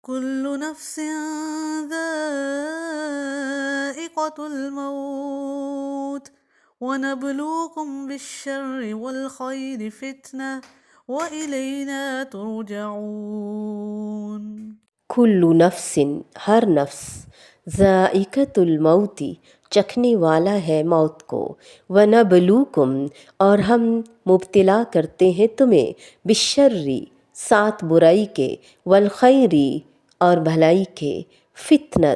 كل نفس ذائقة الموت ونبلوكم بالشر والخير فتنة وإلینا ترجعون۔ کل نفس، ہر نفس، ذائقۃ الموتی، چکھنے والا ہے موت کو، وَنَبْلُوكُمْ، اور ہم مبتلا کرتے ہیں تمہیں، بالشر، ساتھ برائی کے، والخیری، اور بھلائی کے، فتنہ،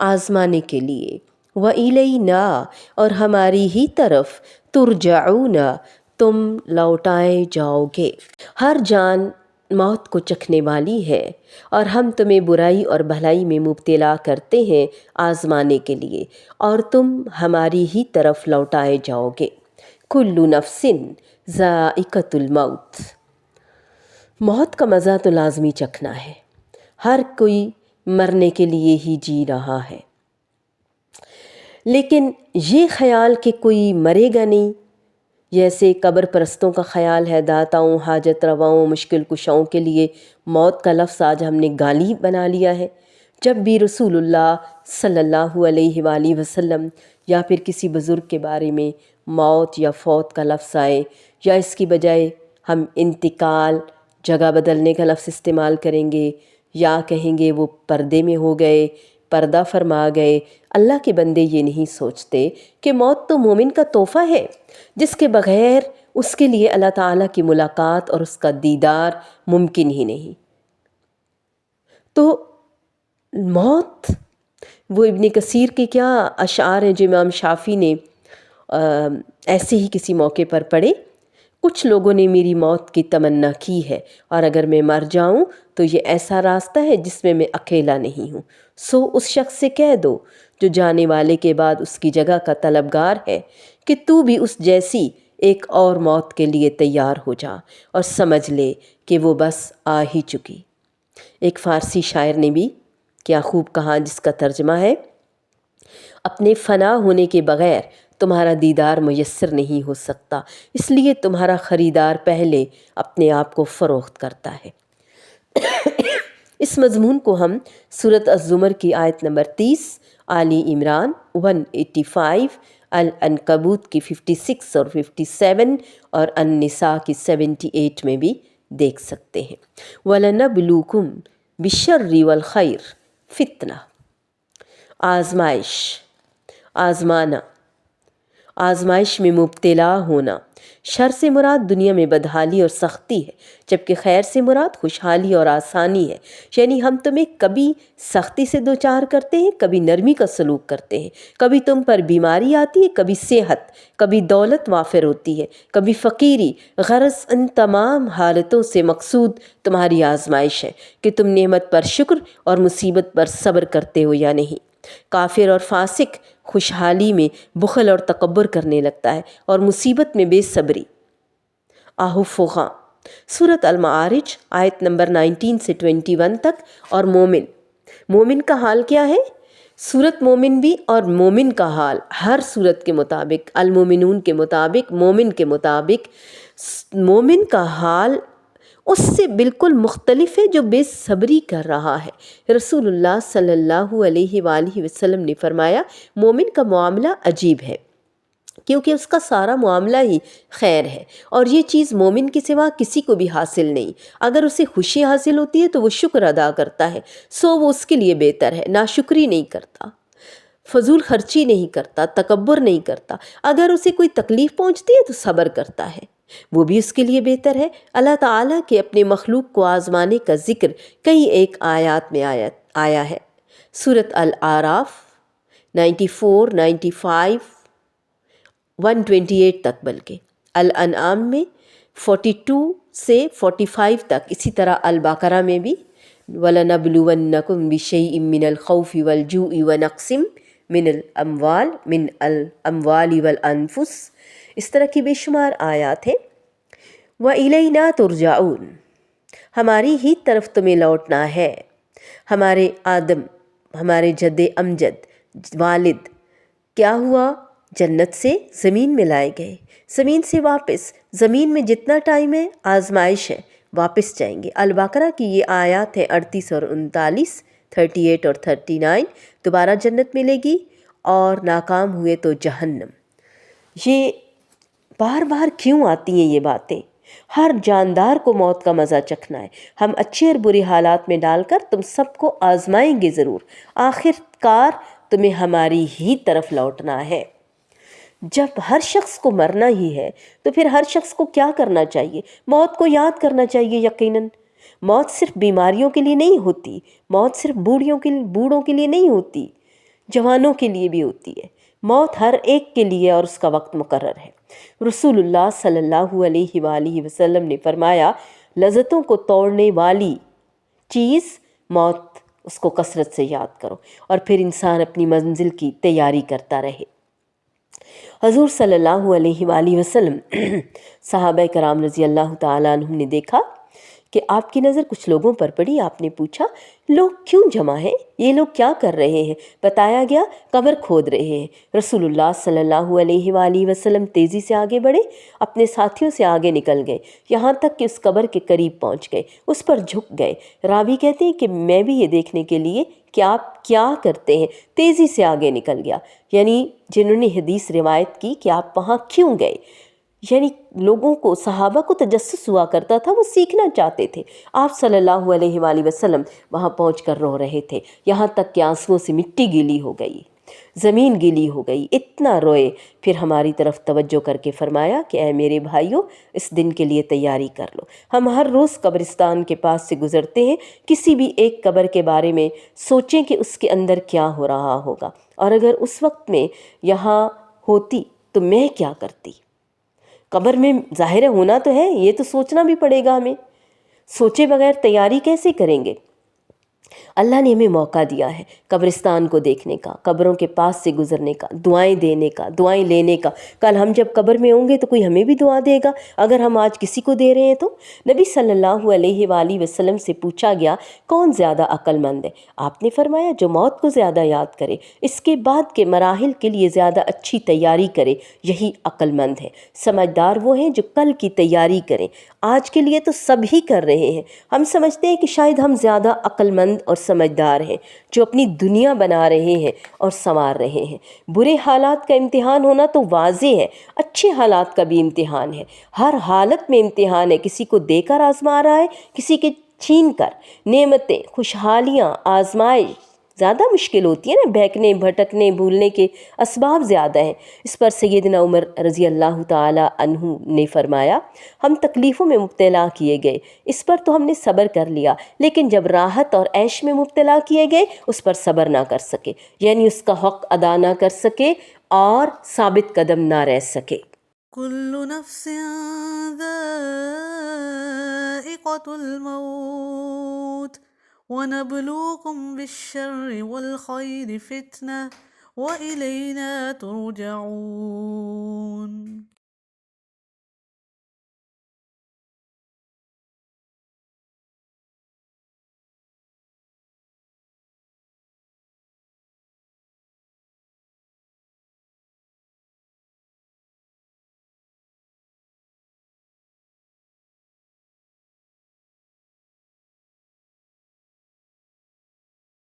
آزمانے کے لیے، وَإِلَيْنَا، اور ہماری ہی طرف، ترجعون، تم لوٹائے جاؤ گے۔ ہر جان موت کو چکھنے والی ہے اور ہم تمہیں برائی اور بھلائی میں مبتلا کرتے ہیں آزمانے کے لیے، اور تم ہماری ہی طرف لوٹائے جاؤ گے۔ کل نفس ذائقۃ الموت، موت کا مزہ تو لازمی چکھنا ہے، ہر کوئی مرنے کے لیے ہی جی رہا ہے، لیکن یہ خیال کہ کوئی مرے گا نہیں، جیسے قبر پرستوں کا خیال ہے، داتاؤں، حاجت رواؤں، مشکل کشاؤں کے لیے موت کا لفظ آج ہم نے گالی بنا لیا ہے۔ جب بھی رسول اللہ صلی اللہ علیہ وآلہ وسلم یا پھر کسی بزرگ کے بارے میں موت یا فوت کا لفظ آئے، یا اس کی بجائے ہم انتقال، جگہ بدلنے کا لفظ استعمال کریں گے، یا کہیں گے وہ پردے میں ہو گئے، پردہ فرما گئے، اللہ کے بندے یہ نہیں سوچتے کہ موت تو مومن کا تحفہ ہے، جس کے بغیر اس کے لیے اللہ تعالیٰ کی ملاقات اور اس کا دیدار ممکن ہی نہیں۔ تو موت، وہ ابن کثیر کے کیا اشعار ہیں جو امام شافعی نے ایسے ہی کسی موقع پر پڑھے، کچھ لوگوں نے میری موت کی تمنا کی ہے، اور اگر میں مر جاؤں تو یہ ایسا راستہ ہے جس میں اکیلا نہیں ہوں، سو اس شخص سے کہہ دو جو جانے والے کے بعد اس کی جگہ کا طلبگار ہے کہ تو بھی اس جیسی ایک اور موت کے لیے تیار ہو جا، اور سمجھ لے کہ وہ بس آ ہی چکی۔ ایک فارسی شاعر نے بھی کیا خوب کہا، جس کا ترجمہ ہے، اپنے فنا ہونے کے بغیر تمہارا دیدار میسر نہیں ہو سکتا، اس لیے تمہارا خریدار پہلے اپنے آپ کو فروخت کرتا ہے۔ اس مضمون کو ہم سورۃ الزمر کی آیت نمبر 30، آل عمران 185، العنکبوت کی 56 اور 57، اور النساء کی 78 میں بھی دیکھ سکتے ہیں۔ وَلَنَبْلُوكُمْ بِالشَّرِّ وَالْخَيْرِ فتنہ، آزمائش، آزمانا، آزمائش میں مبتلا ہونا۔ شر سے مراد دنیا میں بدحالی اور سختی ہے، جبکہ خیر سے مراد خوشحالی اور آسانی ہے، یعنی ہم تمہیں کبھی سختی سے دوچار کرتے ہیں، کبھی نرمی کا سلوک کرتے ہیں، کبھی تم پر بیماری آتی ہے، کبھی صحت، کبھی دولت وافر ہوتی ہے، کبھی فقیری۔ غرض ان تمام حالتوں سے مقصود تمہاری آزمائش ہے کہ تم نعمت پر شکر اور مصیبت پر صبر کرتے ہو یا نہیں۔ کافر اور فاسق خوشحالی میں بخل اور تکبر کرنے لگتا ہے، اور مصیبت میں بے صبری۔ آہو فغاں، سورۃ المعارج آیت نمبر 19 سے 21 تک۔ اور مومن، مومن کا حال کیا ہے؟ سورت مومن بھی اور مومن کا حال ہر سورت کے مطابق، المومنون کے مطابق، مومن کے مطابق، مومن کا حال اس سے بالکل مختلف ہے جو بے صبری کر رہا ہے۔ رسول اللہ صلی اللہ علیہ وآلہ وسلم نے فرمایا، مومن کا معاملہ عجیب ہے، کیونکہ اس کا سارا معاملہ ہی خیر ہے، اور یہ چیز مومن کے سوا کسی کو بھی حاصل نہیں۔ اگر اسے خوشی حاصل ہوتی ہے تو وہ شکر ادا کرتا ہے، سو وہ اس کے لیے بہتر ہے، ناشکری نہیں کرتا، فضول خرچی نہیں کرتا، تکبر نہیں کرتا۔ اگر اسے کوئی تکلیف پہنچتی ہے تو صبر کرتا ہے، وہ بھی اس کے لیے بہتر ہے۔ اللہ تعالیٰ کے اپنے مخلوق کو آزمانے کا ذکر کئی ایک آیات میں آیا ہے۔ سورۃ الاعراف 94، 95، 128 تک، بلکہ الانعام میں 42 سے 45 تک، اسی طرح البقرہ میں بھی وَلَنَبْلُوَنَّكُمْ بِشَيْءٍ مِّنَ الْخَوْفِ وَالْجُوعِ وَنَقْصٍ مِّنَ الْأَمْوَالِ وَالْأَنفُسِ، اس طرح کی بے شمار آیات ہیں۔ وَإِلَيْنَا تُرْجَعُونَ، ہماری ہی طرف تمہیں لوٹنا ہے۔ ہمارے آدم، ہمارے جد امجد، والد، کیا ہوا؟ جنت سے زمین میں لائے گئے، زمین سے واپس، زمین میں جتنا ٹائم ہے آزمائش ہے، واپس جائیں گے۔ البقرہ کی یہ آیات ہیں 38 اور 39، 38 اور 39، دوبارہ جنت ملے گی اور ناکام ہوئے تو جہنم۔ یہ بار بار کیوں آتی ہیں یہ باتیں؟ ہر جاندار کو موت کا مزہ چکھنا ہے۔ ہم اچھے اور برے حالات میں ڈال کر تم سب کو آزمائیں گے ضرور، آخر کار تمہیں ہماری ہی طرف لوٹنا ہے۔ جب ہر شخص کو مرنا ہی ہے تو پھر ہر شخص کو کیا کرنا چاہیے؟ موت کو یاد کرنا چاہیے۔ یقیناً موت صرف بیماریوں کے لیے نہیں ہوتی، موت صرف بوڑھوں کے لیے نہیں ہوتی، جوانوں کے لیے بھی ہوتی ہے۔ موت ہر ایک کے لیے اور اس کا وقت مقرر ہے۔ رسول اللہ صلی اللہ علیہ وآلہ وسلم نے فرمایا، لذتوں کو توڑنے والی چیز موت، اس کو کثرت سے یاد کرو، اور پھر انسان اپنی منزل کی تیاری کرتا رہے۔ حضور صلی اللہ علیہ وآلہ وسلم صحابہ کرام رضی اللہ تعالیٰ عنہم نے دیکھا کہ آپ کی نظر کچھ لوگوں پر پڑی۔ آپ نے پوچھا، لوگ کیوں جمع ہیں؟ یہ لوگ کیا کر رہے ہیں؟ بتایا گیا، قبر کھود رہے ہیں۔ رسول اللہ صلی اللہ علیہ وآلہ وسلم تیزی سے آگے بڑھے، اپنے ساتھیوں سے آگے نکل گئے، یہاں تک کہ اس قبر کے قریب پہنچ گئے، اس پر جھک گئے۔ راوی کہتے ہیں کہ میں بھی یہ دیکھنے کے لیے کہ آپ کیا کرتے ہیں تیزی سے آگے نکل گیا، یعنی جنہوں نے حدیث روایت کی کہ آپ وہاں کیوں گئے، یعنی لوگوں کو، صحابہ کو تجسس ہوا کرتا تھا، وہ سیکھنا چاہتے تھے۔ آپ صلی اللہ علیہ وآلہ وسلم وہاں پہنچ کر رو رہے تھے، یہاں تک کہ آنسوؤں سے مٹی گیلی ہو گئی، زمین گیلی ہو گئی، اتنا روئے۔ پھر ہماری طرف توجہ کر کے فرمایا کہ اے میرے بھائیوں، اس دن کے لیے تیاری کر لو۔ ہم ہر روز قبرستان کے پاس سے گزرتے ہیں، کسی بھی ایک قبر کے بارے میں سوچیں کہ اس کے اندر کیا ہو رہا ہوگا، اور اگر اس وقت میں یہاں ہوتی تو میں کیا کرتی۔ قبر میں ظاہر ہونا تو ہے، یہ تو سوچنا بھی پڑے گا ہمیں، سوچے بغیر تیاری کیسے کریں گے؟ اللہ نے ہمیں موقع دیا ہے قبرستان کو دیکھنے کا، قبروں کے پاس سے گزرنے کا، دعائیں دینے کا، دعائیں لینے کا۔ کل ہم جب قبر میں ہوں گے تو کوئی ہمیں بھی دعا دے گا اگر ہم آج کسی کو دے رہے ہیں تو۔ نبی صلی اللہ علیہ وآلہ وسلم سے پوچھا گیا، کون زیادہ عقل مند ہے؟ آپ نے فرمایا، جو موت کو زیادہ یاد کرے، اس کے بعد کے مراحل کے لیے زیادہ اچھی تیاری کرے، یہی عقل مند ہے۔ سمجھدار وہ ہیں جو کل کی تیاری کریں، آج کے لیے تو سب ہی کر رہے ہیں۔ ہم سمجھتے ہیں کہ شاید ہم زیادہ عقل مند اور سمجھدار ہیں، جو اپنی دنیا بنا رہے ہیں اور سنوار رہے ہیں۔ برے حالات کا امتحان ہونا تو واضح ہے، اچھے حالات کا بھی امتحان ہے۔ ہر حالت میں امتحان ہے، کسی کو دے کر آزما رہا ہے، کسی کے چھین کر۔ نعمتیں، خوشحالیاں، آزمائش زیادہ مشکل ہوتی ہے نا، بہکنے، بھٹکنے، بھولنے کے اسباب زیادہ ہیں۔ اس پر سیدنا عمر رضی اللہ تعالی عنہ نے فرمایا، ہم تکلیفوں میں مبتلا کیے گئے، اس پر تو ہم نے صبر کر لیا، لیکن جب راحت اور عیش میں مبتلا کیے گئے اس پر صبر نہ کر سکے، یعنی اس کا حق ادا نہ کر سکے اور ثابت قدم نہ رہ سکے۔ کل نفس ذائقۃ الموت وَنَبْلُوكُمْ بِالشَّرِّ وَالْخَيْرِ فِتْنَةً وَإِلَيْنَا تُرْجَعُونَ۔